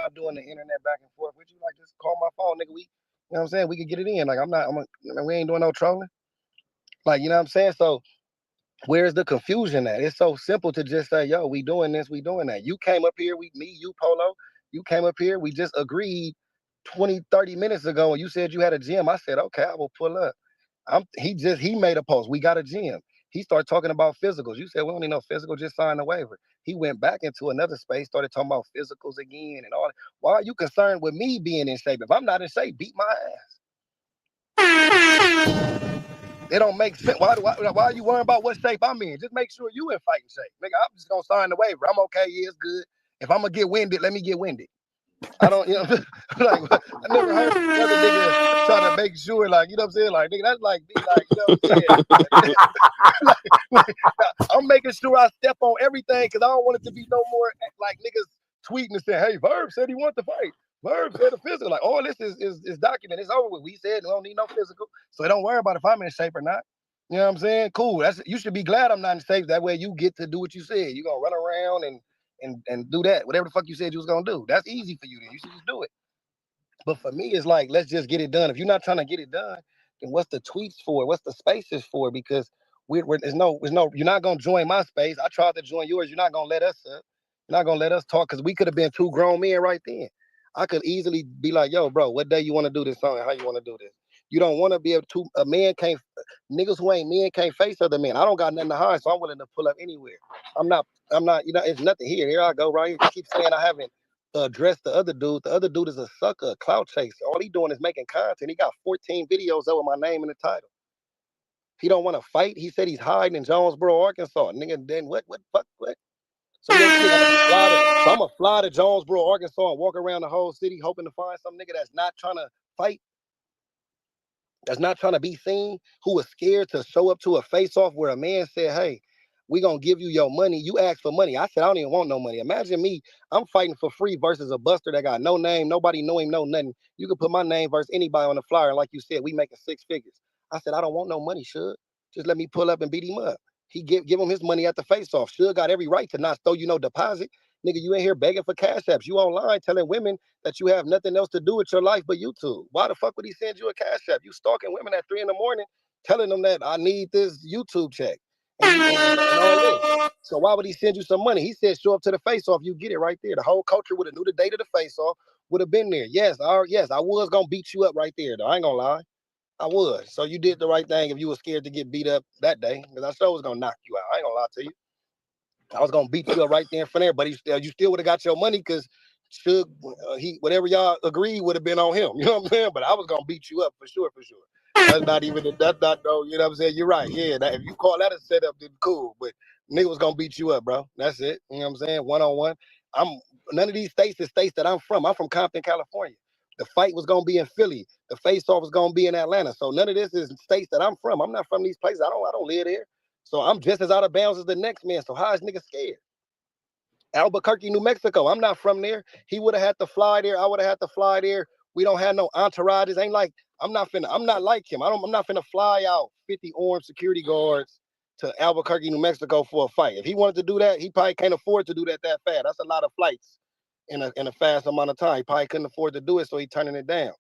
not doing the internet back and forth with you. Like, just call my phone, nigga. You know what I'm saying? We could get it in. Like, we ain't doing no trolling. Like, you know what I'm saying? So, where's the confusion at? It's so simple to just say, yo, we doing this, we doing that. You came up here, you, Polo, you came up here, we just agreed 20, 30 minutes ago, and you said you had a gym. I said, okay, I will pull up. He made a post. We got a gym. He started talking about physicals. You said we don't need no physical, just sign the waiver. He went back into another space, started talking about physicals again and all that. Why are you concerned with me being in shape? If I'm not in shape, beat my ass. It don't make sense. Why are you worrying about what shape I'm in? Just make sure you in fighting shape. Nigga, I'm just gonna sign the waiver. I'm okay, yeah, it's good. If I'm gonna get winded, let me get winded. I don't, like, I never heard another nigga try to make sure, like, you know what I'm saying? Like, nigga, that's like me, like, you know what I'm saying? like, I'm making sure I step on everything because I don't want it to be no more like niggas tweeting and saying, hey, Verb said he wants to fight. Verb said the physical. Like, all this is documented. It's over with. We said we don't need no physical. So don't worry about if I'm in shape or not. You know what I'm saying? Cool. You should be glad I'm not in shape. That way you get to do what you said. You're gonna run around and do that. Whatever the fuck you said you was gonna do. That's easy for you then. You should just do it. But for me, it's like, let's just get it done. If you're not trying to get it done, then what's the tweets for? What's the spaces for? Because there's no, you're not gonna join my space. I tried to join yours. You're not gonna let us up. You're not gonna let us talk because we could have been two grown men right then. I could easily be like, yo, bro, what day you want to do this song? How you want to do this? You don't want to be able to. A man can't. Niggas who ain't men can't face other men. I don't got nothing to hide, so I'm willing to pull up anywhere. I'm not. I'm not. You know, it's nothing here. Here I go. Right here. You keep saying I haven't address the other dude. The other dude is a sucker, a clout chaser. All he doing is making content. He got 14 videos up with my name in the title. He don't want to fight. He said he's hiding in Jonesboro, Arkansas. Nigga, then what, fuck, what? So you think I'm gonna fly to Jonesboro, Arkansas and walk around the whole city hoping to find some nigga that's not trying to fight, that's not trying to be seen, who was scared to show up to a face-off where a man said, hey, we gonna give you your money. You asked for money. I said, I don't even want no money. Imagine me, I'm fighting for free versus a buster that got no name, nobody know him, no nothing. You can put my name versus anybody on the flyer. Like you said, we making six figures. I said, I don't want no money, Suge. Just let me pull up and beat him up. He give him his money at the face-off. Suge got every right to not throw you no deposit. Nigga, you ain't here begging for cash apps. You online telling women that you have nothing else to do with your life but YouTube. Why the fuck would he send you a cash app? You stalking women at 3 a.m, telling them that I need this YouTube check. And all this. So why would he send you some money? He said, show up to the face-off. You get it right there. The whole culture would have knew the date of the face-off, would have been there. Yes, I was going to beat you up right there, though. I ain't going to lie. I was. So you did the right thing if you were scared to get beat up that day, because I sure was going to knock you out. I ain't going to lie to you. I was gonna beat you up right there in front of everybody. You still would have got your money because whatever y'all agreed would have been on him. You know what I'm saying? But I was gonna beat you up for sure, for sure. That's not no, you know what I'm saying? You're right. Yeah, if you call that a setup, then cool. But nigga was gonna beat you up, bro. That's it. You know what I'm saying? One on one. None of these states is states that I'm from. I'm from Compton, California. The fight was gonna be in Philly. The face-off was gonna be in Atlanta. So none of this is states that I'm from. I'm not from these places. I don't live there. So I'm just as out of bounds as the next man. So how is nigga scared? Albuquerque, New Mexico. I'm not from there. He would have had to fly there. I would have had to fly there. We don't have no entourages. Ain't like I'm not like him. I'm not finna fly out 50 armed security guards to Albuquerque, New Mexico for a fight. If he wanted to do that, he probably can't afford to do that fast. That's a lot of flights in a fast amount of time. He probably couldn't afford to do it, so he turning it down.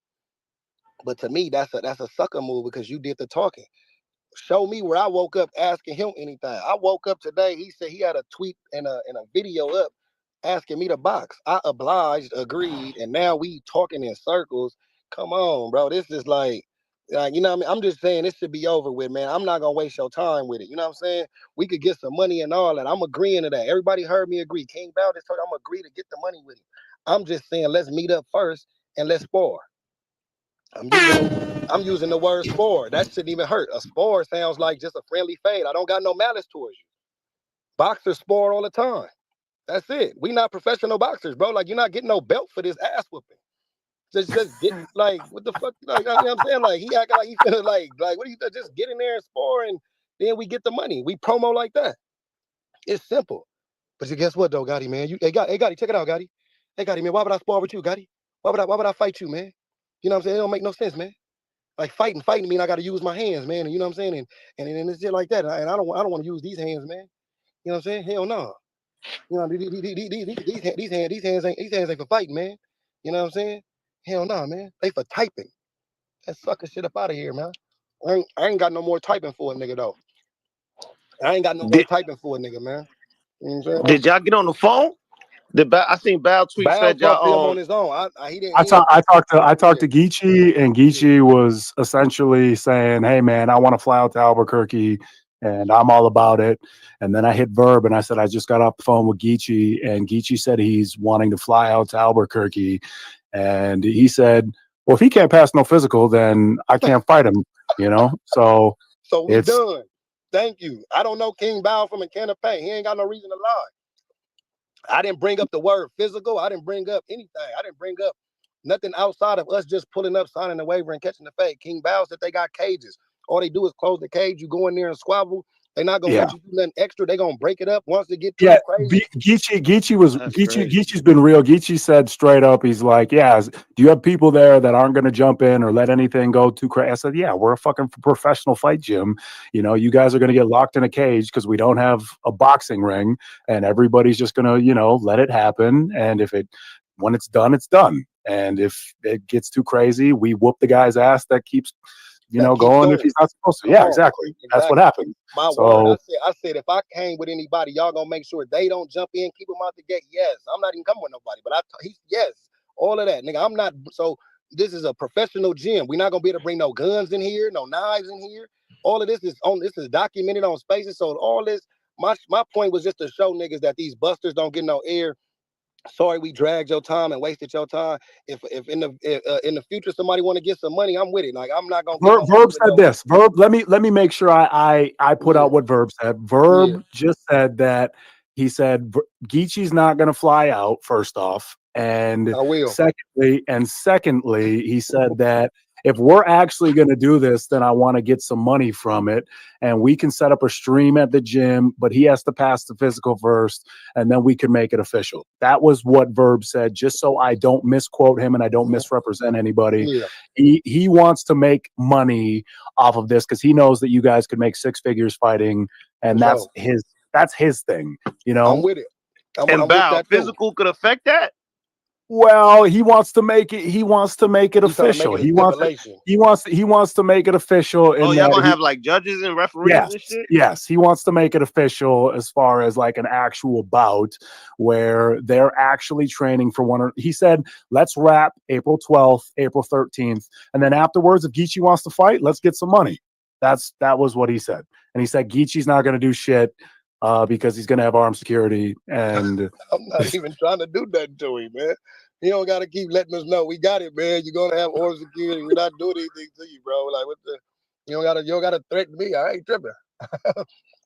But to me, that's a sucker move because you did the talking. Show me where I woke up asking him anything. I woke up today. He said he had a tweet and a video up asking me to box. I obliged, agreed, and now we talking in circles. Come on, bro. This is like you know what I mean? I'm just saying this should be over with, man. I'm not gonna waste your time with it. You know what I'm saying? We could get some money and all that. I'm agreeing to that. Everybody heard me agree. King Valdez told I'm agree to get the money with him. I'm just saying let's meet up first and let's spar. I'm using the word spore. That shouldn't even hurt. A spore sounds like just a friendly fade. I don't got no malice towards you. Boxers spore all the time. That's it. We not professional boxers, bro. Like you're not getting no belt for this ass whooping. Just get like what the fuck? Like, you know what I'm saying? Like he acting like he finna like what do you just get in there and spore and then we get the money. We promo like that. It's simple. But you guess what though, Gotti, man? Hey Gotti, check it out, Gotti. Hey Gotti, man, why would I spar with you, Gotti? Why would I fight you, man? You know what I'm saying? It don't make no sense, man. Like fighting mean I got to use my hands, man. And you know what I'm saying? And it's just like that. And I don't want to use these hands, man. You know what I'm saying? Hell no. You know these hands ain't for fighting, man. You know what I'm saying? Hell no, man. They for typing. That sucker shit up out of here, man. I ain't got no more typing for a nigga though. I ain't got no more typing for a nigga, man. You know what I'm saying? Did y'all get on the phone? I seen Bow tweet Bow said talked to him y'all on his own. He didn't. I talked to Geechi, and Geechi was essentially saying, "Hey man, I want to fly out to Albuquerque, and I'm all about it." And then I hit Verb, and I said, "I just got off the phone with Geechi, and Geechi said he's wanting to fly out to Albuquerque, and he said, well, if he can't pass no physical, then I can't fight him, you know." So we done. Thank you. I don't know King Bow from a can of paint. He ain't got no reason to lie. I didn't bring up the word physical. I didn't bring up anything. I didn't bring up nothing outside of us just pulling up, signing the waiver, and catching the fade. King Bow said they got cages. All they do is close the cage. You go in there and squabble. They're not gonna let you do nothing extra. They're gonna break it up once they get too crazy. Geechi's been real. Geechi said straight up, he's like, "Yeah, do you have people there that aren't gonna jump in or let anything go too crazy?" I said, "Yeah, we're a fucking professional fight gym. You know, you guys are gonna get locked in a cage because we don't have a boxing ring, and everybody's just gonna, you know, let it happen. And when it's done, it's done. And if it gets too crazy, we whoop the guy's ass that keeps." Going if he's not supposed to. Yeah, exactly. That's what happened. My word. I said, if I came with anybody, y'all gonna make sure they don't jump in, keep them out the gate. Yes, I'm not even coming with nobody, but yes, all of that, nigga. I'm not. So this is a professional gym. We're not gonna be able to bring no guns in here, no knives in here. All of this is documented on Spaces. So all this, my point was just to show niggas that these busters don't get no air. Sorry, we dragged your time and wasted your time. If in the future somebody want to get some money, I'm with it. Like, I'm not gonna. Verb said this. Verb, let me make sure I put out what Verb said. Verb just said that he said Geechi's not going to fly out. First off, and secondly, he said that if we're actually going to do this, then I want to get some money from it, and we can set up a stream at the gym, but he has to pass the physical first, and then we can make it official. That was what Verb said, just so I don't misquote him and I don't misrepresent anybody. He wants to make money off of this because he knows that you guys could make six figures fighting, and that's his thing. You know, I'm with it. I'm Bow, physical could affect that. Well, he wants to make it. He wants to make it official. He wants to make it official. Oh, y'all gonna have like judges and referees and shit? Yes, he wants to make it official as far as like an actual bout where they're actually training for one. He said, "Let's wrap April 12th, April 13th, and then afterwards, if Geechi wants to fight, let's get some money." That was what he said, and he said Geechi's not going to do shit. Because he's going to have armed security. And I'm not even trying to do nothing to him, man. You don't got to keep letting us know. We got it, man. You're going to have armed security. We're not doing anything to you, bro. Like, you don't got to threaten me. I ain't tripping.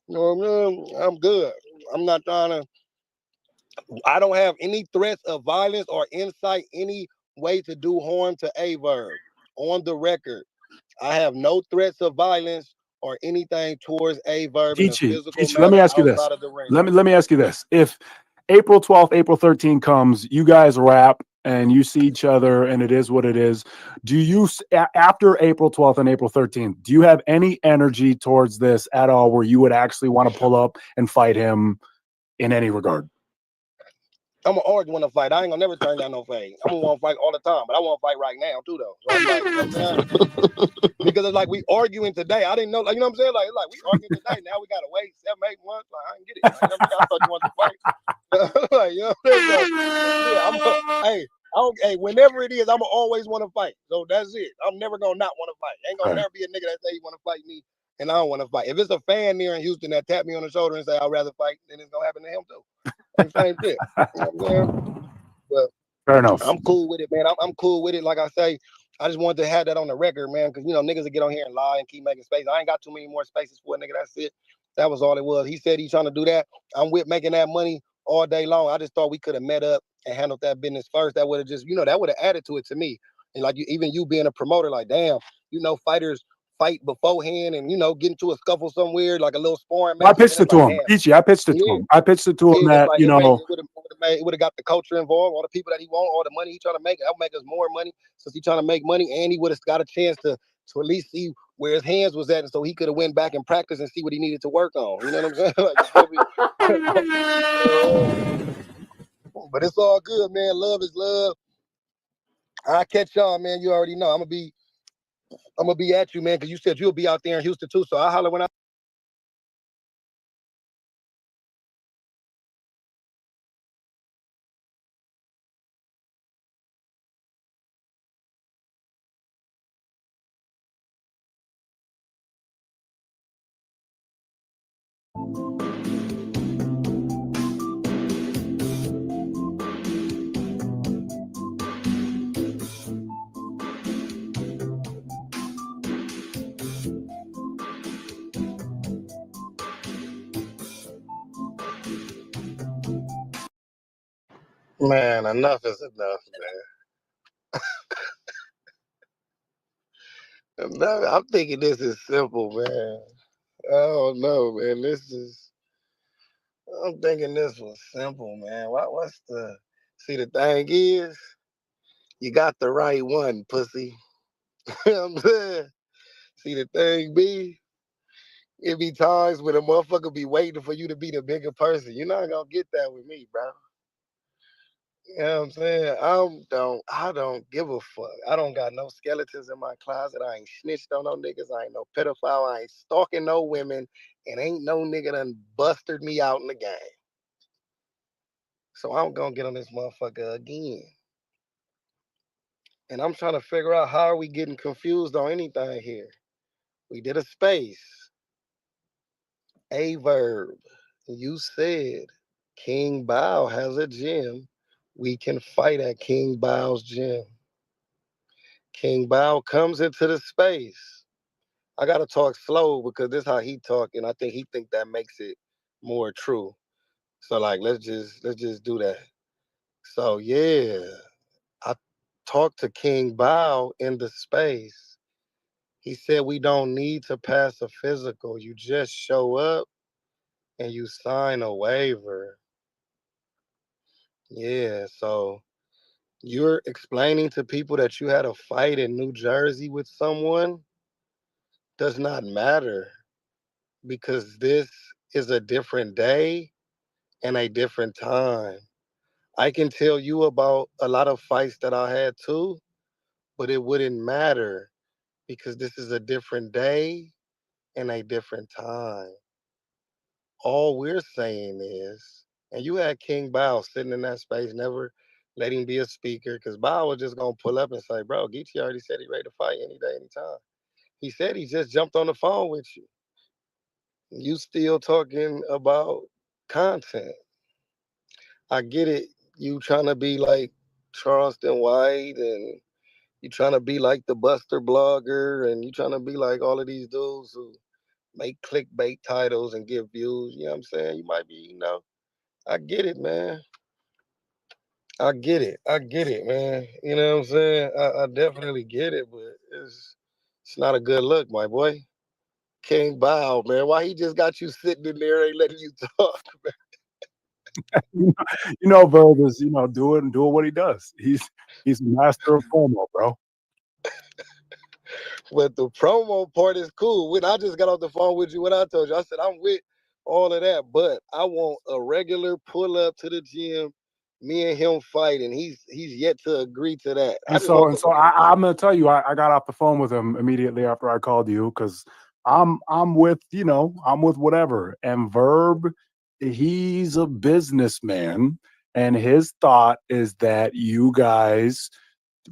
You know what I mean? I'm good. I'm not trying to. I don't have any threats of violence or incite any way to do harm to a Verb. On the record, I have no threats of violence or anything towards a Verb in a physical manner. Let me ask you this. Let me ask you this. If April 12th, April 13th comes, you guys rap and you see each other and it is what it is. Do you, after April 12th and April 13th, do you have any energy towards this at all where you would actually want to pull up and fight him in any regard? I'm always want to fight. I ain't gonna never turn down no fight. I'm gonna want to fight all the time, but I want to fight right now too, though. So I'm like, you know what I'm saying? Because it's like we arguing today. I didn't know, like, you know what I'm saying? Like we arguing today. Now we gotta wait 7, 8 months. Like, I didn't get it. Like, you know what I'm saying? I thought you wanted to fight. Like, you know what I'm saying? Hey, whenever it is, I'm gonna always want to fight. So that's it. I'm never gonna not want to fight. Ain't gonna never be a nigga that say he want to fight me and I don't want to fight. If it's a fan near in Houston that tap me on the shoulder and say I'd rather fight, then it's gonna happen to him too. Same shit. You know what I'm saying? But fair enough. I'm cool with it, man. I'm cool with it. Like I say, I just wanted to have that on the record, man, because you know niggas will get on here and lie and keep making space. I ain't got too many more spaces for a nigga. That's it. That was all it was. He said he's trying to do that. I'm with making that money all day long. I just thought we could have met up and handled that business first. That would have just, that would have added to it to me. And like even you being a promoter, like damn, fighters fight beforehand and get into a scuffle somewhere, like a little sparring match. I pitched it to him. Geechi, I pitched it to him. I pitched it to him that like, it would have got the culture involved, all the people that he want, all the money he trying to make. That'll make us more money since he trying to make money, and he would have got a chance to at least see where his hands was at, and so he could have went back and practice and see what he needed to work on. You know what I'm saying? But it's all good, man. Love is love. I'll catch y'all, man. You already know. I'm gonna be at you, man, because you said you'll be out there in Houston too. So I'll holler when I. Man, enough is enough, man. I'm thinking this is simple, man. I don't know, man. I'm thinking this was simple, man. What's the. See, the thing is, you got the right one, pussy. You know what I'm saying? See, the thing be, it be times when a motherfucker be waiting for you to be the bigger person. You're not gonna get that with me, bro. You know what I'm saying? I don't give a fuck. I don't got no skeletons in my closet. I ain't snitched on no niggas. I ain't no pedophile. I ain't stalking no women. And ain't no nigga done busted me out in the game. So I'm gonna get on this motherfucker again. And I'm trying to figure out how are we getting confused on anything here. We did a space, a verb. You said King Bao has a gym. We can fight at King Bao's gym. King Bao comes into the space. I gotta talk slow because this is how he talk, and I think he think that makes it more true. So like, let's just do that. So yeah, I talked to King Bao in the space. He said we don't need to pass a physical. You just show up and you sign a waiver. Yeah, so you're explaining to people that you had a fight in New Jersey with someone does not matter because this is a different day and a different time. I can tell you about a lot of fights that I had too, but it wouldn't matter because this is a different day and a different time. All we're saying is, and you had King Bao sitting in that space, never let him be a speaker, because Bao was just gonna pull up and say, "Bro, Geechi already said he ready to fight any day, anytime." He said he just jumped on the phone with you. You still talking about content. I get it. You trying to be like Charleston White and you trying to be like the Buster blogger and you trying to be like all of these dudes who make clickbait titles and get views. You know what I'm saying? You might be, I get it, man. I get it. I get it, man. You know what I'm saying? I definitely get it, but it's not a good look, my boy. King Bow, man. Why he just got you sitting in there ain't letting you talk, man? Verb is doing what he does. He's a master of promo, bro. But the promo part is cool. When I just got off the phone with you, what I told you, I said I'm with all of that, but I want a regular pull up to the gym, me and him fighting. He's yet to agree to that. And so I'm gonna tell you, I got off the phone with him immediately after I called you because I'm with I'm with whatever. And Verb, he's a businessman, and his thought is that you guys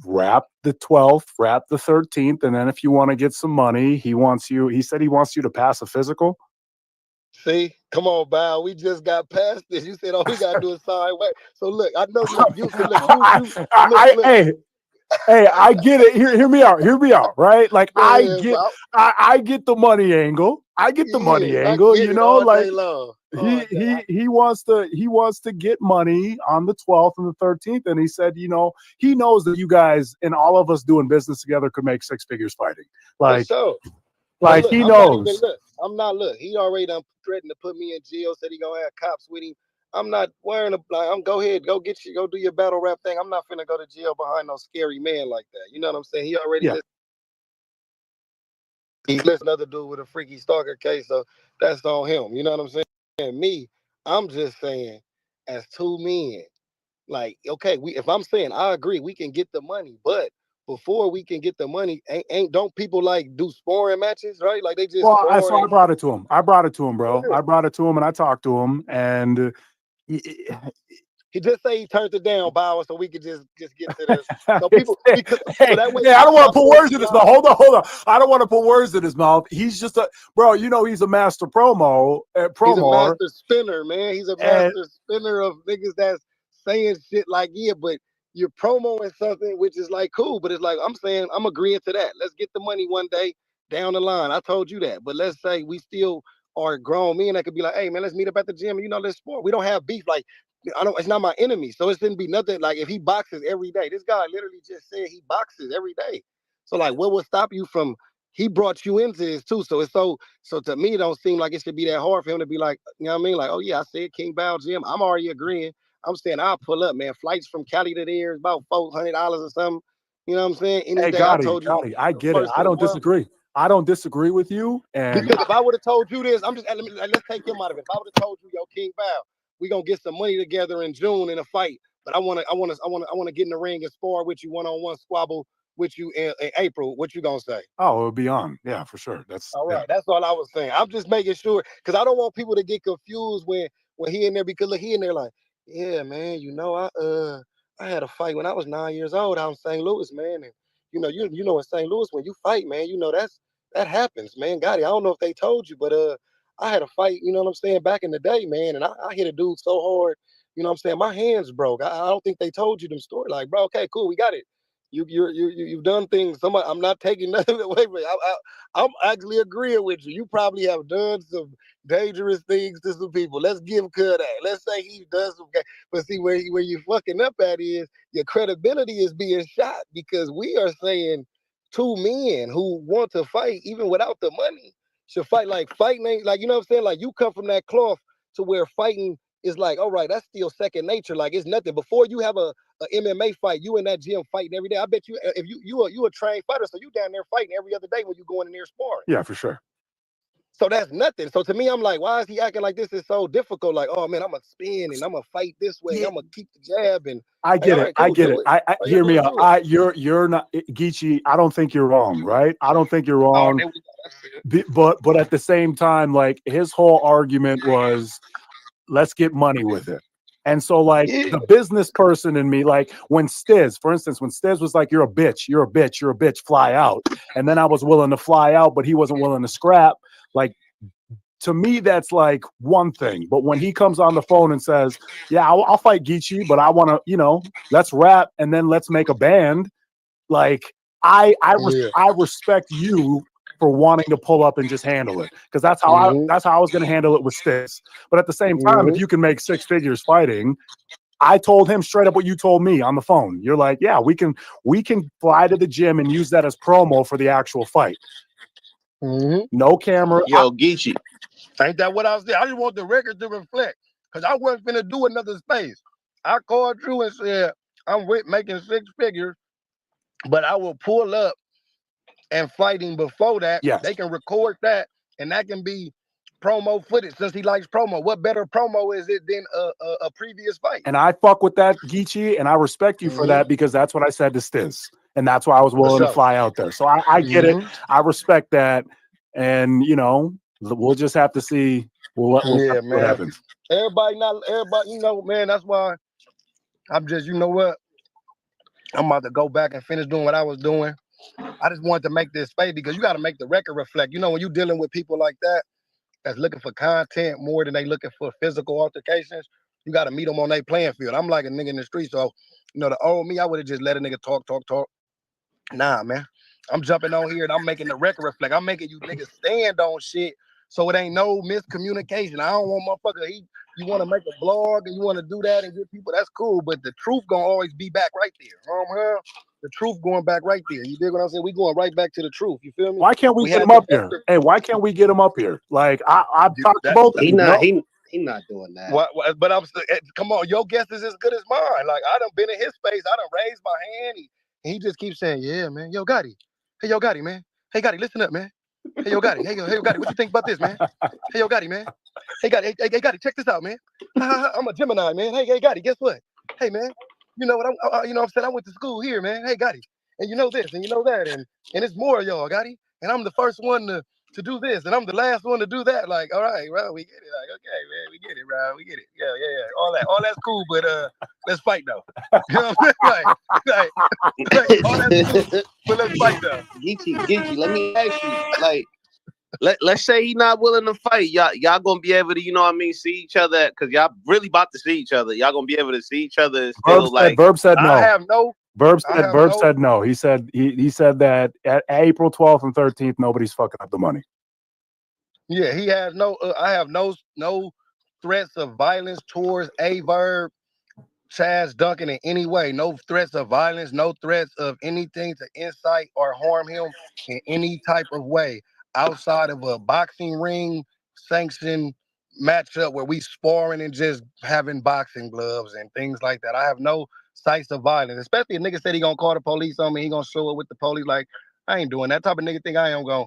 wrap the 12th, wrap the 13th, and then if you want to get some money, he said he wants you to pass a physical. See, come on, Bow. We just got past this. You said all we gotta do is sign away. So look, I know Hey, I get it. Hear me out. Hear me out. Right? Like man, I get the money angle. I get the money angle. Like he wants to get money on the 12th and the 13th, and he said, he knows that you guys and all of us doing business together could make six figures fighting. Like, so. Like look, he I'm knows. He already done threatened to put me in jail. Said he gonna have cops with him. I'm not wearing go ahead, go do your battle rap thing. I'm not finna go to jail behind no scary man like that. You know what I'm saying? He already he lists another dude with a freaky stalker case, so that's on him. You know what I'm saying? And me, I'm just saying, as two men, Like, okay, if I'm saying I agree, we can get the money, but before we can get the money, don't people like do sparring matches, right? Like they just so I brought it to him. I brought it to him, bro. I brought it to him and I talked to him, and he just say he turned it down, Bauer, so we could just get to this. So people, because hey, that way, I don't want to put words in his mouth. Hold on. I don't want to put words in his mouth. He's just bro. You know, he's a master promo. He's a master spinner, man. He's a master spinner of niggas that's saying shit like, yeah, but you're promoting something which is like cool, but it's like I'm saying I'm agreeing to that. Let's get the money one day down the line. I told you that, but let's say we still are grown men that could be like, hey man, let's meet up at the gym. And, let's sport. We don't have beef. Like it's not my enemy, so it shouldn't be nothing. Like if he boxes every day, this guy literally just said he boxes every day. So like, what will stop you from? He brought you into this too, so it's so to me, it don't seem like it should be that hard for him to be like, you know what I mean? Like, oh yeah, I said King Bao Gym. I'm already agreeing. I'm saying I'll pull up, man. Flights from Cali to there is about $400 or something. You know what I'm saying? Any day. I told you. I get it. I don't disagree. I don't disagree with you. And because if I would have told you this, let's take him out of it. If I would have told you, yo, King Bao, we gonna get some money together in June in a fight, but I wanna get in the ring and spar with you one-on-one, squabble with you in April. What you gonna say? Oh, it'll be on. Yeah, for sure. That's all right. Yeah. That's all I was saying. I'm just making sure because I don't want people to get confused when he in there, because look, he in there like, yeah, man, I had a fight when I was 9 years old out in St. Louis, man, and you know in St. Louis when you fight, man, that happens, man. Gotti, I don't know if they told you, but I had a fight, you know what I'm saying, back in the day, man, and I hit a dude so hard, you know what I'm saying, my hands broke. I don't think they told you them story. Like, bro, okay, cool, we got it. You've done things. I'm not taking nothing away from you. I'm actually agreeing with you. You probably have done some dangerous things to some people. Let's give Cud that. Let's say he does some. But see where you fucking up at is your credibility is being shot because we are saying two men who want to fight even without the money should fight. Like fighting ain't like, you know what I'm saying? Like you come from that cloth to where fighting is like, all right, that's still second nature. Like it's nothing. Before you have a MMA fight, you in that gym fighting every day. I bet you if you a trained fighter, so you down there fighting every other day when you going in there sparring. Yeah, for sure. So that's nothing. So to me, I'm like, why is he acting like this is so difficult? Like, oh man, I'm gonna spin and I'm gonna fight this way. Yeah. I'm gonna keep the jab. And I get it. Cool, I get it. I hear me out. You're not Geechi. I don't think you're wrong, right? I don't think you're wrong. But at the same time, like his whole argument was, let's get money with it. And so like the business person in me, like when Stiz, for instance, when Stiz was like, you're a bitch, fly out. And then I was willing to fly out, but he wasn't willing to scrap. Like to me, that's like one thing. But when he comes on the phone and says, yeah, I'll fight Geechi, but I want to, let's rap and then let's make a band. Like I respect you for wanting to pull up and just handle it, because that's how I was going to handle it with Stiz. But at the same time, if you can make 6 figures fighting, I told him straight up what you told me on the phone. You're like, yeah, we can fly to the gym and use that as promo for the actual fight. No camera. Yo, Geechi, ain't that what I was saying? I just want the record to reflect, because I wasn't finna do another space. I called you and said I'm making 6 figures, but I will pull up and fighting before that. Yes. They can record that, and that can be promo footage. Since he likes promo, what better promo is it than a previous fight? And I fuck with that, Geechi, and I respect you for that, because that's what I said to Stiz, and that's why I was willing to fly out there. So I get it. I respect that, and we'll just have to see what happens. Everybody, man. That's why I'm just, I'm about to go back and finish doing what I was doing. I just wanted to make this space, because you got to make the record reflect. When you're dealing with people like that, that's looking for content more than they looking for physical altercations, you got to meet them on their playing field. I'm like a nigga in the street, so, the old me, I would have just let a nigga talk. Nah, man. I'm jumping on here and I'm making the record reflect. I'm making you niggas stand on shit, so it ain't no miscommunication. I don't want motherfucker, you want to make a blog and you want to do that and get people, that's cool, but the truth gonna always be back right there. The truth going back right there. You dig what I'm saying? We going right back to the truth. You feel me? Why can't we get him up here? Hey, why can't we get him up here? Like I've talked to both. He not doing that. But I'm still, come on, your guess is as good as mine. Like I done been in his space. I done raised my hand. He just keeps saying, yeah, man. Yo, Gotti. Hey, yo, Gotti, man. Hey, Gotti, listen up, man. Hey, yo, Gotti. Hey, yo, Gotti, what you think about this, man? Hey, yo, Gotti, man. Hey, Gotti, hey, Gotti, check this out, man. I'm a Gemini, man. Hey, Gotti, guess what? hey man, you know what you know what I'm saying? I went to school here, man. Hey, Gotti. And you know this, and you know that, and it's more of y'all, Gotti. And I'm the first one to do this, and I'm the last one to do that. Like, all right, bro, we get it. Like, okay, man, we get it, bro. We get it. Yeah. All that's cool, but let's fight though. You know what I'm saying? Like all that's cool, but let's fight though. Geechi, let me ask you, like, let's say he not willing to fight. Y'all gonna be able to, you know what I mean, see each other, because y'all really about to see each other. Y'all gonna be able to see each other and still Verb said no. Verb said no. He said that at April 12th and 13th, nobody's fucking up the money. Yeah, he has no. I have no threats of violence towards Verb, Chaz Duncan in any way. No threats of violence. No threats of anything to incite or harm him in any type of way outside of a boxing ring sanctioned matchup where we sparring and just having boxing gloves and things like that. I have no sites of violence, especially a nigga said he gonna call the police on me. He gonna show up with the police. Like, I ain't doing that type of nigga. Think I ain't gonna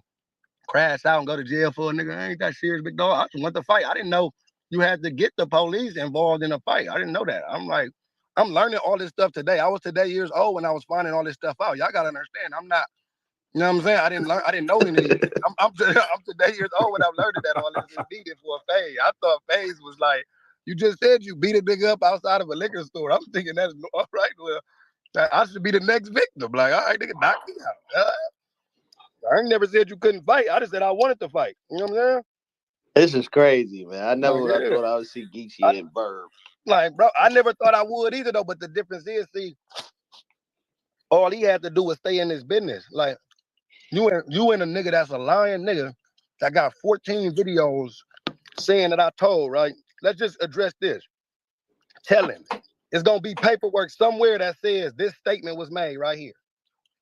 crash out and go to jail for a nigga? I ain't that serious, big dog. I just want to fight. I didn't know you had to get the police involved in a fight. I didn't know that. I'm like, I'm learning all this stuff today. I was today years old when I was finding all this stuff out. Y'all gotta understand. I'm not. You know what I'm saying? I didn't learn. I didn't know any. I'm today years old when I'm learning that all this is needed for a phase. I thought phase was like, you just said you beat a nigga up outside of a liquor store. I'm thinking that's all right. Well, I should be the next victim. Like, all right, nigga, knock me out. I ain't never said you couldn't fight. I just said I wanted to fight. You know what I'm saying? This is crazy, man. I never would have thought I would see Geechi and Verb. Like, bro, I never thought I would either, though. But the difference is, see, all he had to do was stay in his business. Like, you and a nigga that's a lying nigga that got 14 videos saying that I told, right? Let's just address this. Tell him. It's going to be paperwork somewhere that says this statement was made right here.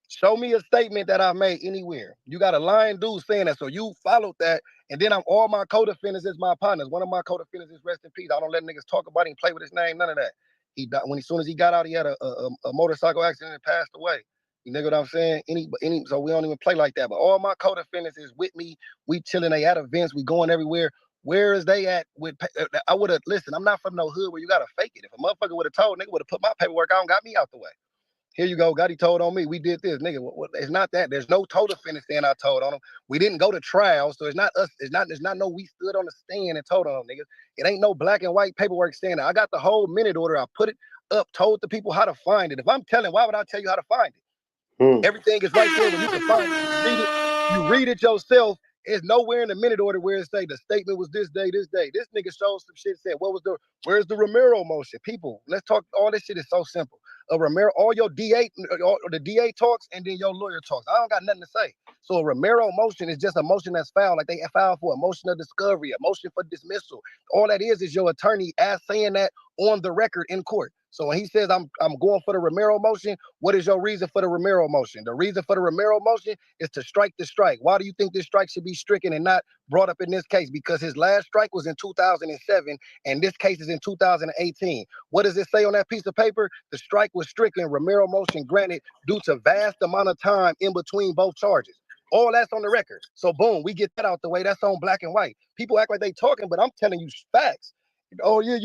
Show me a statement that I made anywhere. You got a lying dude saying that, so you followed that, and then all my co-defendants is my partners. One of my co-defendants is rest in peace. I don't let niggas talk about him, play with his name, none of that. He died as soon as he got out, he had a motorcycle accident and passed away. You know what I'm saying? So we don't even play like that. But all my co-defendants is with me. We chilling. They at events. We going everywhere. Where is they at? I would have listen. I'm not from no hood where you gotta fake it. If a motherfucker would have told, nigga would have put my paperwork out and got me out the way. Here you go. Gotti told on me. We did this, nigga. It's not that. There's no total finish saying I told on him. We didn't go to trial, so it's not us. It's not no we stood on the stand and told on them, niggas. It ain't no black and white paperwork saying that. I got the whole minute order. I put it up, told the people how to find it. If I'm telling, why would I tell you how to find it? Everything is right there when you can find it. You read it yourself. It's nowhere in the minute order where it say the statement was this day, this day. This nigga shows some shit saying, where's the Romero motion? People, let's talk. All this shit is so simple. A Romero, all your DA, the DA talks, and then your lawyer talks. I don't got nothing to say. So a Romero motion is just a motion that's filed, like they filed for a motion of discovery, a motion for dismissal. All that is your attorney saying that on the record in court. So when he says I'm going for the Romero motion, what is your reason for the Romero motion? The reason for the Romero motion is to strike the strike. Why do you think this strike should be stricken and not brought up in this case? Because his last strike was in 2007 and this case is in 2018. What does it say on that piece of paper? The strike was stricken, Romero motion granted due to vast amount of time in between both charges. All that's on the record. So boom, we get that out the way. That's on black and white. People act like they talking, but I'm telling you facts. Oh yeah,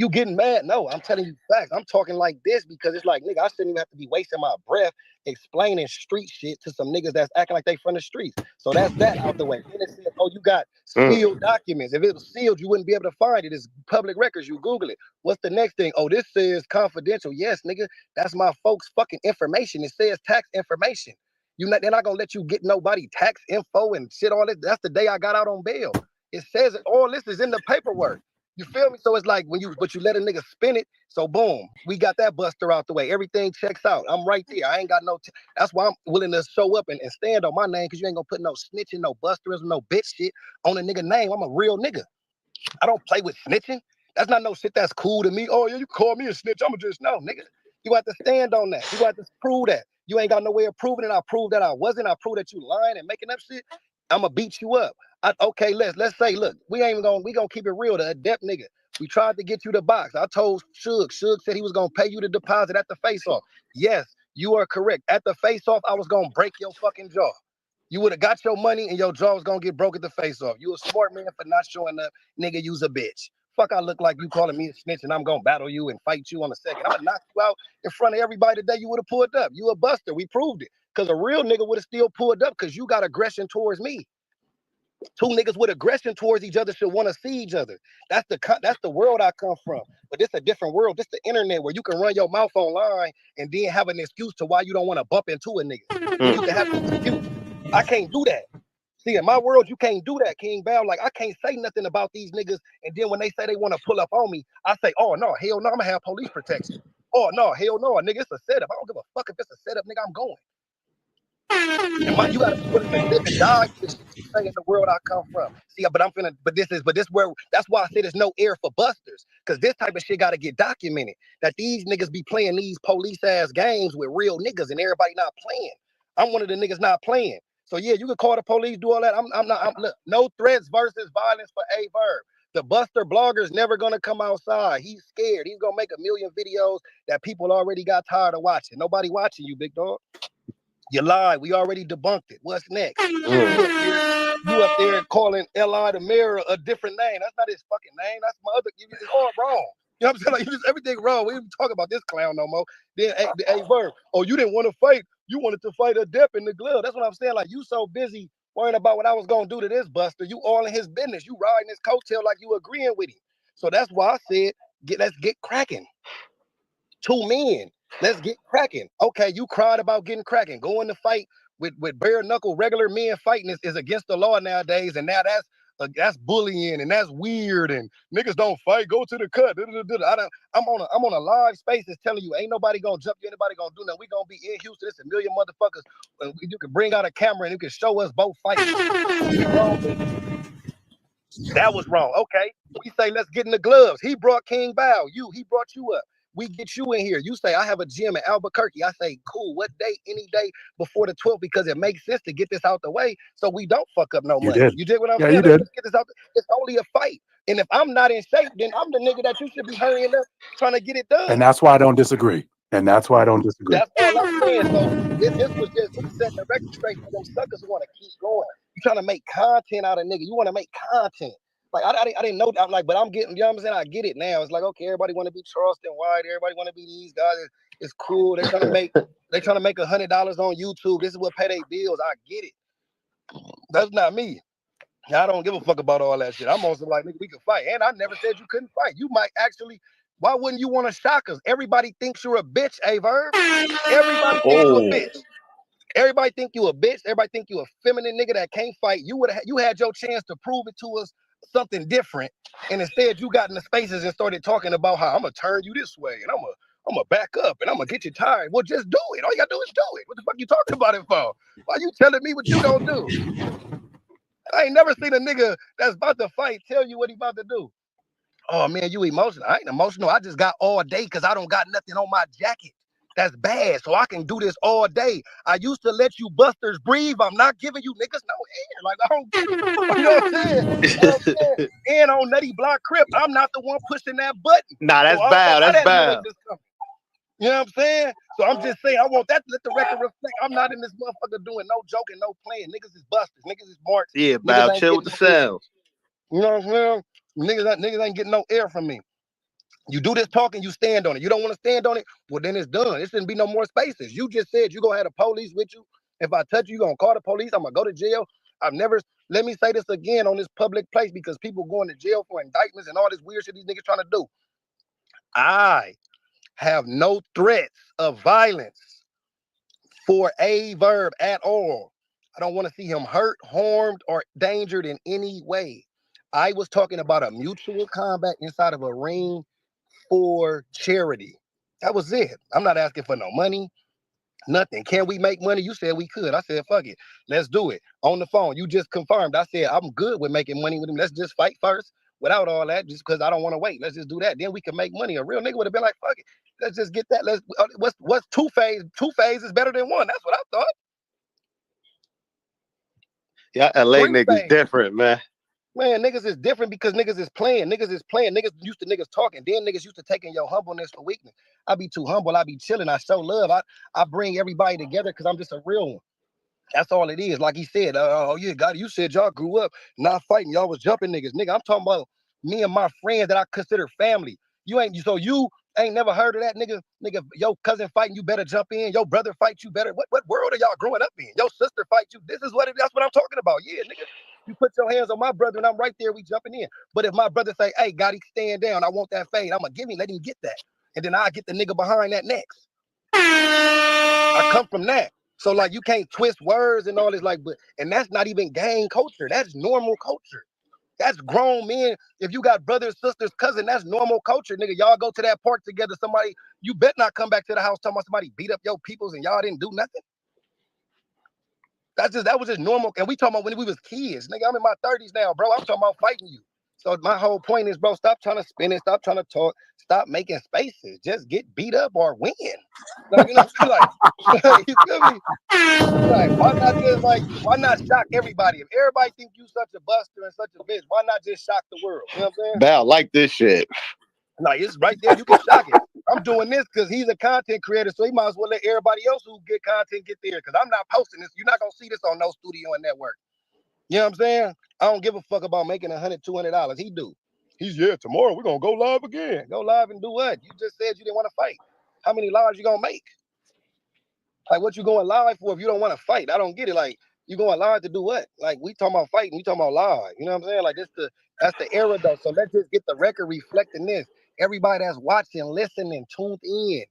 you getting mad? No, I'm telling you facts. I'm talking like this because it's like, nigga, I shouldn't even have to be wasting my breath explaining street shit to some niggas that's acting like they from the streets. So that's that out the way. Then it says, oh, you got sealed documents. If it was sealed, you wouldn't be able to find it. It's public records. You Google it. What's the next thing? Oh, this says confidential. Yes, nigga, that's my folks' fucking information. It says tax information. They're not gonna let you get nobody tax info and shit all that. That's the day I got out on bail. It says it. All this is in the paperwork. You feel me? So it's like you let a nigga spin it. So boom, we got that buster out the way. Everything checks out. I'm right there. I ain't got no. That's why I'm willing to show up and stand on my name, because you ain't gonna put no snitching, no busterism, no bitch shit on a nigga name. I'm a real nigga. I don't play with snitching. That's not no shit that's cool to me. Oh yeah, you call me a snitch. I'm just no nigga. You got to stand on that. You got to prove that. You ain't got no way of proving it. I proved that I wasn't. I proved that you lying and making up shit. I'm gonna beat you up. Okay, let's say, look, we gonna keep it real. The adept nigga. We tried to get you to box. I told Suge. Suge said he was gonna pay you the deposit at the face-off. Yes, you are correct. At the face-off, I was gonna break your fucking jaw. You would have got your money and your jaw was gonna get broke at the face-off. You a smart man for not showing up, nigga. You's a bitch. fuck I look like you calling me a snitch and I'm gonna battle you and fight you on the second. I'm gonna knock you out in front of everybody today. You would have pulled up. You a buster. We proved it. Because a real nigga would have still pulled up because you got aggression towards me. Two niggas with aggression towards each other should want to see each other. That's the world I come from. But this a different world. This the internet where you can run your mouth online and then have an excuse to why you don't want to bump into a nigga. You can have an excuse. I can't do that. See, in my world, you can't do that, King Val. Like, I can't say nothing about these niggas, and then when they say they want to pull up on me, I say, oh, no, hell no, I'm going to have police protection. Oh, no, hell no, nigga, it's a setup. I don't give a fuck if it's a setup, nigga, I'm going. And you got to be willing to live and die for the shit you say in the world I come from. See, that's why I say there's no air for busters, because this type of shit got to get documented, that these niggas be playing these police-ass games with real niggas, and everybody not playing. I'm one of the niggas not playing. So yeah, you can call the police, do all that. Look, no threats versus violence for a Verb. The buster blogger's never gonna come outside. He's scared. He's gonna make a million videos that people already got tired of watching. Nobody watching you, big dog. You lied. We already debunked it. What's next? You up there calling L.I. the mayor a different name. That's not his fucking name. That's my other. It's all wrong. You know what I'm saying? Like, you just everything wrong. We didn't talk about this clown no more. Then a Verb. Oh, you didn't want to fight. You wanted to fight a dep in the glove. That's what I'm saying. Like, you so busy worrying about what I was gonna do to this buster. You all in his business. You riding his coattail like you agreeing with him. So that's why I said, let's get cracking. Two men. Let's get cracking. Okay, you cried about getting cracking. Going to fight with bare knuckle regular men fighting is against the law nowadays, and now that's bullying and that's weird, and niggas don't fight. Go to the cut. I'm on a live space that's telling you ain't nobody gonna jump you, anybody gonna do nothing. We gonna be in Houston. It's a million motherfuckers. You can bring out a camera and you can show us both fighting. That was wrong. Okay, we say let's get in the gloves. He brought King Bow. He brought you up. We get you in here. You say, I have a gym in Albuquerque. I say, cool. What day? Any day before the 12th, because it makes sense to get this out the way so we don't fuck up no money. You did what I'm saying? You did. Let's get this out. It's only a fight. And if I'm not in shape, then I'm the nigga that you should be hurrying up trying to get it done. And that's why I don't disagree. That's all I'm saying. So this was just setting the record straight for them suckers who want to keep going. You trying to make content out of nigga. You want to make content. Like, I didn't know. I'm like, but I'm getting, you know what I'm saying? I get it now. It's like, okay, everybody want to be Charleston White. Everybody want to be these guys. It's cool. They're trying to make $100 on YouTube. This is what pay their bills. I get it. That's not me. I don't give a fuck about all that shit. I'm also like, nigga, we can fight. And I never said you couldn't fight. You might actually. Why wouldn't you want to shock us? Everybody thinks you're a bitch, a Verb. Everybody thinks you're a bitch. Everybody think you a bitch. Everybody think you a feminine nigga that can't fight. You had your chance to prove it to us something different, and instead you got in the spaces and started talking about how I'm gonna turn you this way and I'm gonna back up and I'm gonna get you tired. Well, just do it. All you gotta do is do it. What the fuck you talking about it for? Why you telling me what you don't do? I ain't never seen a nigga that's about to fight tell you what he about to do. Oh man, you emotional. I ain't emotional. I just got all day because I don't got nothing on my jacket. That's bad. So I can do this all day. I used to let you busters breathe. I'm not giving you niggas no air. Like, I don't get it. You know what I'm saying? And on Nutty Block Crip, I'm not the one pushing that button. Nah, that's bad. That's bad. You know what I'm saying? So I'm just saying, I want that to let the record reflect. I'm not in this motherfucker doing no joking, no playing. Niggas is busters. Niggas is marks. Yeah, Bow, chill with the sounds. You know what I'm saying? Niggas ain't getting no air from me. You do this talking, you stand on it. You don't want to stand on it, well, then it's done. It shouldn't be no more spaces. You just said you gonna have the police with you. If I touch you, you're gonna call the police. I'm gonna go to jail. Let me say this again on this public place, because people going to jail for indictments and all this weird shit these niggas trying to do. I have no threats of violence for a Verb at all. I don't want to see him hurt, harmed, or endangered in any way. I was talking about a mutual combat inside of a ring for charity. That was it. I'm not asking for no money, nothing. Can we make money? You said we could. I said, fuck it. Let's do it. On the phone, you just confirmed. I said, I'm good with making money with him. Let's just fight first without all that, just because I don't want to wait. Let's just do that. Then we can make money. A real nigga would have been like, fuck it. Let's just get that. What's two phase? Two phase is better than one. That's what I thought. Yeah, LA niggas different, man. Man, niggas is different because niggas is playing. Niggas is playing. Niggas used to niggas talking. Then niggas used to taking your humbleness for weakness. I be too humble. I be chilling. I show love. I bring everybody together because I'm just a real one. That's all it is. Like he said, oh yeah, God, you said y'all grew up not fighting. Y'all was jumping niggas. Nigga, I'm talking about me and my friends that I consider family. You ain't never heard of that nigga. Nigga, your cousin fighting, you better jump in. Your brother fight, you better. What world are y'all growing up in? Your sister fight you. That's what I'm talking about. Yeah, nigga. You put your hands on my brother and I'm right there, we jumping in. But if my brother say, hey, Gotti, stand down, I want that fade, I'm gonna let him get that. And then I get the nigga behind that next. I come from that. So like you can't twist words and all this, like, and that's not even gang culture. That's normal culture. That's grown men. If you got brothers, sisters, cousin, that's normal culture, nigga. Y'all go to that park together. You bet not come back to the house talking about somebody beat up your peoples and y'all didn't do nothing. That was just normal. And we talking about when we was kids, nigga. I'm in my 30s now, bro. I'm talking about fighting you. So my whole point is, bro, stop trying to spin it, stop trying to talk, stop making spaces. Just get beat up or win. Like, you know what I'm saying? Like, you feel me? Like, why not shock everybody? If everybody think you such a buster and such a bitch, why not just shock the world? You know what I'm saying? Val, like this shit. Like, it's right there. You can shock it. I'm doing this because he's a content creator, so he might as well let everybody else who get content get there. Because I'm not posting this. You're not gonna see this on no studio and network. You know what I'm saying? I don't give a fuck about making $100, $200. He do. Tomorrow we're gonna go live again. Go live and do what? You just said you didn't want to fight. How many lives you gonna make? Like, what you going live for if you don't want to fight? I don't get it. Like, you going live to do what? Like, we talking about fighting, we talking about live. You know what I'm saying? Like, that's the era though. So let's just get the record reflecting this. Everybody that's watching, listening, tuned in.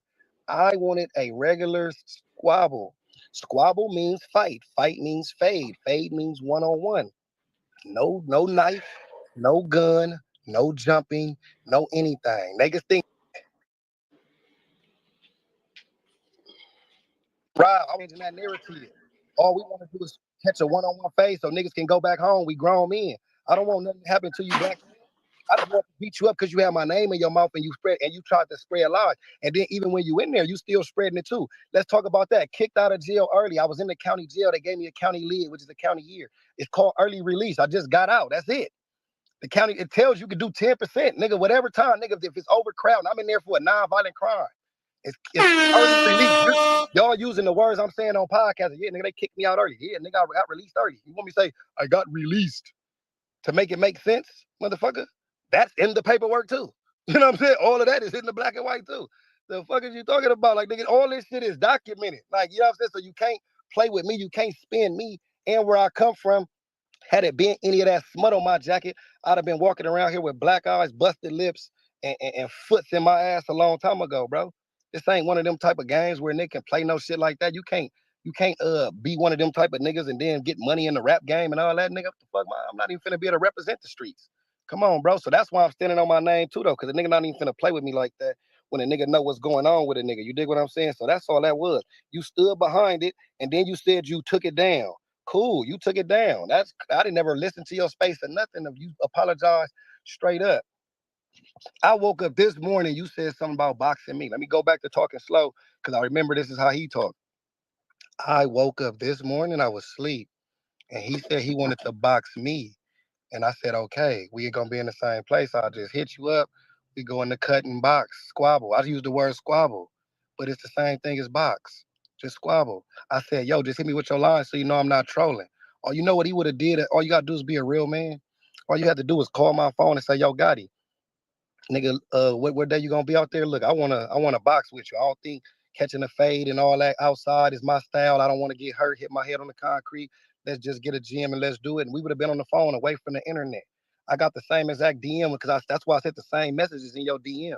I wanted a regular squabble. Squabble means fight. Fight means fade. Fade means one-on-one. No knife, no gun, no jumping, no anything. Niggas think, right, I'm changing that narrative. All we want to do is catch a one-on-one phase so niggas can go back home. We grown men. I don't want nothing to happen to you back. I just want to beat you up because you have my name in your mouth and you tried to spread lies. And then even when you in there, you still spreading it too. Let's talk about that. Kicked out of jail early. I was in the county jail. They gave me a county lid, which is a county year. It's called early release. I just got out. That's it. The county, it tells you can do 10%, nigga, whatever time, nigga, if it's overcrowded, I'm in there for a non-violent crime. It's early release. Y'all using the words I'm saying on podcasts. Yeah, nigga, they kicked me out early. Yeah, nigga, I got released early. You want me to say, I got released to make it make sense, motherfucker? That's in the paperwork too. You know what I'm saying? All of that is in the black and white too. The fuck is you talking about? Like, nigga, all this shit is documented. Like, you know what I'm saying? So you can't play with me. You can't spin me and where I come from. Had it been any of that smut on my jacket, I'd have been walking around here with black eyes, busted lips, and foots in my ass a long time ago, bro. This ain't one of them type of games where nigga can play no shit like that. You can't be one of them type of niggas and then get money in the rap game and all that, nigga. What the fuck, man? I'm not even finna be able to represent the streets. Come on, bro. So that's why I'm standing on my name too, though, because the nigga not even finna play with me like that when a nigga know what's going on with a nigga. You dig what I'm saying? So that's all that was. You stood behind it, and then you said you took it down. Cool, you took it down. I didn't never listen to your space or nothing. If you apologize straight up. I woke up this morning, you said something about boxing me. Let me go back to talking slow, because I remember this is how he talked. I woke up this morning, I was asleep, and he said he wanted to box me. And I said, okay, we ain't gonna be in the same place. I'll just hit you up. We go in the cut and box, squabble. I use the word squabble, but it's the same thing as box. Just squabble. I said, yo, just hit me with your line so you know I'm not trolling. Or you know what he would have did? All you gotta do is be a real man. All you have to do is call my phone and say, yo, Gotti, nigga, what day you gonna be out there? Look, I wanna box with you. I don't think catching a fade and all that outside is my style. I don't want to get hurt, hit my head on the concrete. Let's just get a gym and let's do it. And we would have been on the phone away from the internet. I got the same exact DM because that's why I said the same messages in your DM,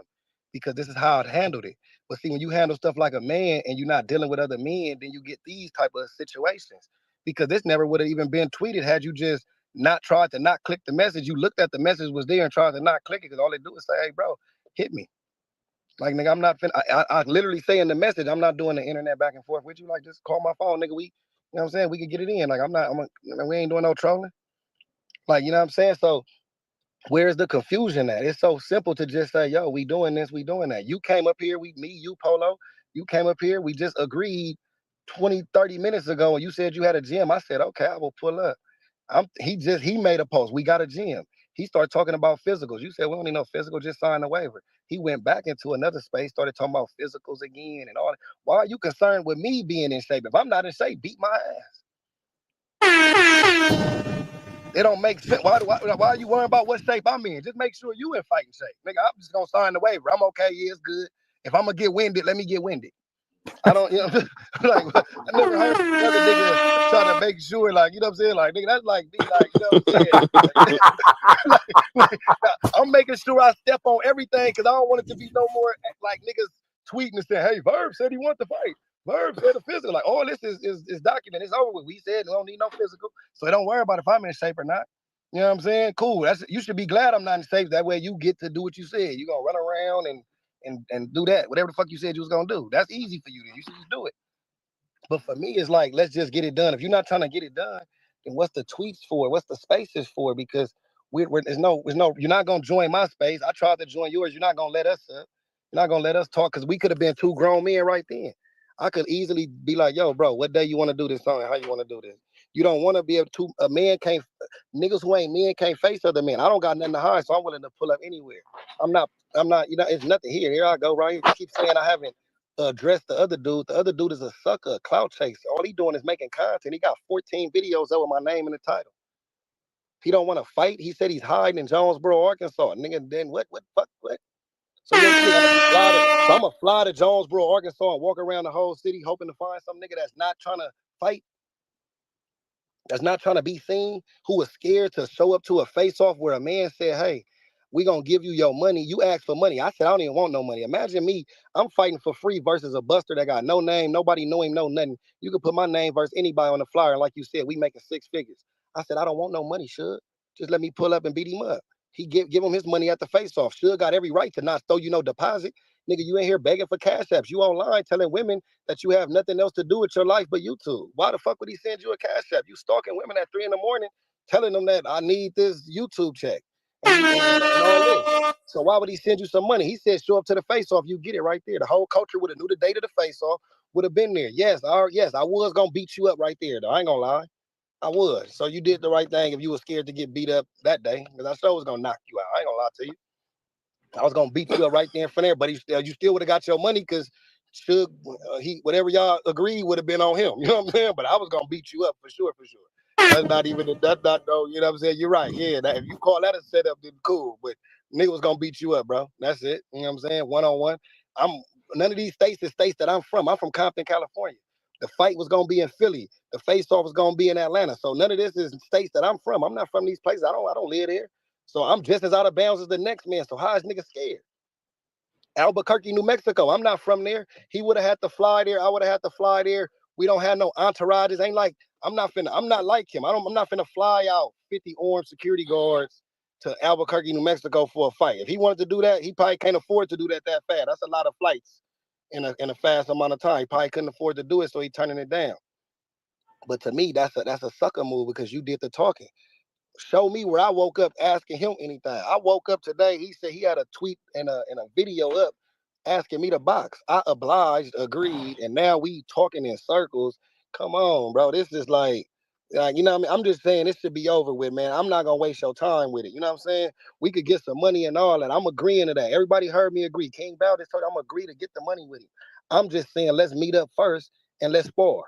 because this is how I handled it. But see, when you handle stuff like a man and you're not dealing with other men, then you get these type of situations. Because this never would have even been tweeted had you just not tried to not click the message. You looked at the message was there and tried to not click it, because all they do is say, hey, bro, hit me. Like, nigga, I'm not I literally say in the message, I'm not doing the internet back and forth with you. Like, just call my phone, nigga. You know what I'm saying? We can get it in. Like, we ain't doing no trolling. Like, you know what I'm saying? So where's the confusion at? It's so simple to just say, yo, we doing this, we doing that. You came up here, you, Polo, you came up here, we just agreed 20, 30 minutes ago, and you said you had a gym. I said, okay, I will pull up. He made a post. We got a gym. He started talking about physicals. You said we don't need no physical, just sign the waiver. He went back into another space, started talking about physicals again and all that. Why are you concerned with me being in shape? If I'm not in shape, beat my ass. It don't make sense. Why are you worrying about what shape I'm in? Just make sure you in fighting shape. Nigga, I'm just gonna sign the waiver. I'm okay, yeah, it's good. If I'm gonna get winded, let me get winded. I don't, like, I never heard another nigga try to make sure, like, you know what I'm saying? Like, nigga, that's like, be like, you know what I'm saying? like, I'm making sure I step on everything because I don't want it to be no more, like, niggas tweeting and saying, hey, Verb said he wants to fight. Verb said the physical. Like, all this is documented. It's over with. We said we don't need no physical. So don't worry about if I'm in shape or not. You know what I'm saying? Cool. You should be glad I'm not in shape. That way you get to do what you said. You're going to run around and do that. Whatever the fuck you said you was going to do. That's easy for you. Then you should just do it. But for me, it's like, let's just get it done. If you're not trying to get it done, then what's the tweets for? What's the spaces for? Because there's no, you're not going to join my space. I tried to join yours. You're not going to let us up. You're not going to let us talk because we could have been two grown men right then. I could easily be like, yo, bro, what day you want to do this song? How you want to do this? You don't want to be able to, niggas who ain't men can't face other men. I don't got nothing to hide, so I'm willing to pull up anywhere. I'm not, it's nothing here. Here I go right here. You keep saying I haven't address the other dude. The other dude is a sucker, a clout chaser. All he doing is making content. He got 14 videos up with my name in the title. He don't want to fight. He said he's hiding in Jonesboro, Arkansas. Nigga, then what? So I'm gonna fly to Jonesboro, Arkansas and walk around the whole city hoping to find some nigga that's not trying to fight, that's not trying to be seen, who was scared to show up to a face-off where a man said, hey, we gonna give you your money. You asked for money. I said, I don't even want no money. Imagine me, I'm fighting for free versus a buster that got no name, nobody know him, no nothing. You could put my name versus anybody on the flyer. Like you said, we making 6 figures. I said, I don't want no money, Shug. Just let me pull up and beat him up. He give him his money at the face-off. Shug got every right to not throw you no deposit. Nigga, you ain't here begging for cash apps. You online telling women that you have nothing else to do with your life but YouTube. Why the fuck would he send you a cash app? You stalking women at 3 a.m, telling them that I need this YouTube check. And all this. So why would he send you some money? He said, show up to the face-off, you get it right there. The whole culture would have knew the date of the face-off, would have been there. Yes, I was gonna beat you up right there, though. I ain't gonna lie. I would. So you did the right thing if you were scared to get beat up that day, because I sure was gonna knock you out. I ain't gonna lie to you. I was gonna beat you up right there in front of everybody. You still would have got your money because whatever y'all agreed would have been on him. You know what I'm saying? But I was gonna beat you up for sure. That's not even that's not though. You know what I'm saying? You're right. Yeah, if you call that a setup, then cool. But nigga was gonna beat you up, bro. That's it. You know what I'm saying? 1-on-1. None of these states is states that I'm from. I'm from Compton, California. The fight was gonna be in Philly. The face-off was gonna be in Atlanta. So none of this is states that I'm from. I'm not from these places. I don't live there. So I'm just as out of bounds as the next man. So how is nigga scared? Albuquerque, New Mexico. I'm not from there. He would have had to fly there. I would have had to fly there. We don't have no entourages. Ain't like I'm not like him. I'm not finna fly out 50 armed security guards to Albuquerque, New Mexico for a fight. If he wanted to do that, he probably can't afford to do that fast. That's a lot of flights in a fast amount of time. He probably couldn't afford to do it, so he turning it down. But to me, that's a sucker move because you did the talking. Show me where I woke up asking him anything. I woke up today. He said he had a tweet and a video up asking me to box. I obliged, agreed, and now we talking in circles. Come on, bro. This is like you know what I mean? I'm just saying this should be over with, man. I'm not gonna waste your time with it. You know what I'm saying? We could get some money and all that. I'm agreeing to that. Everybody heard me agree. King Valdez told I'm agree to get the money with him. I'm just saying let's meet up first and let's spar.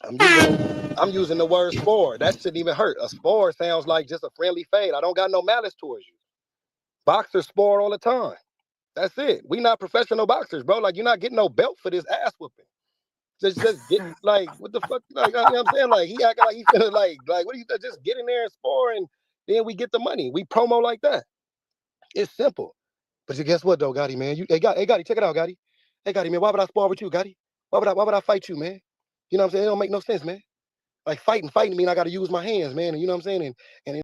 I'm using the word spar. That shouldn't even hurt. A spar sounds like just a friendly fade. I don't got no malice towards you. Boxers spar all the time. That's it. We not professional boxers, bro. Like, you're not getting no belt for this ass whooping. Just get like, what the fuck? Like, you know what I'm saying? Like, he acting like he finna like what do you just get in there and spar and then we get the money. We promo like that. It's simple. But you guess what though, Gotti, man? Hey Gotti, check it out, Gotti. Hey Gotti, man, why would I spar with you, Gotti? Why would I fight you, man? You know what I'm saying? It don't make no sense, man. Like fighting mean I gotta use my hands, man. And you know what I'm saying? And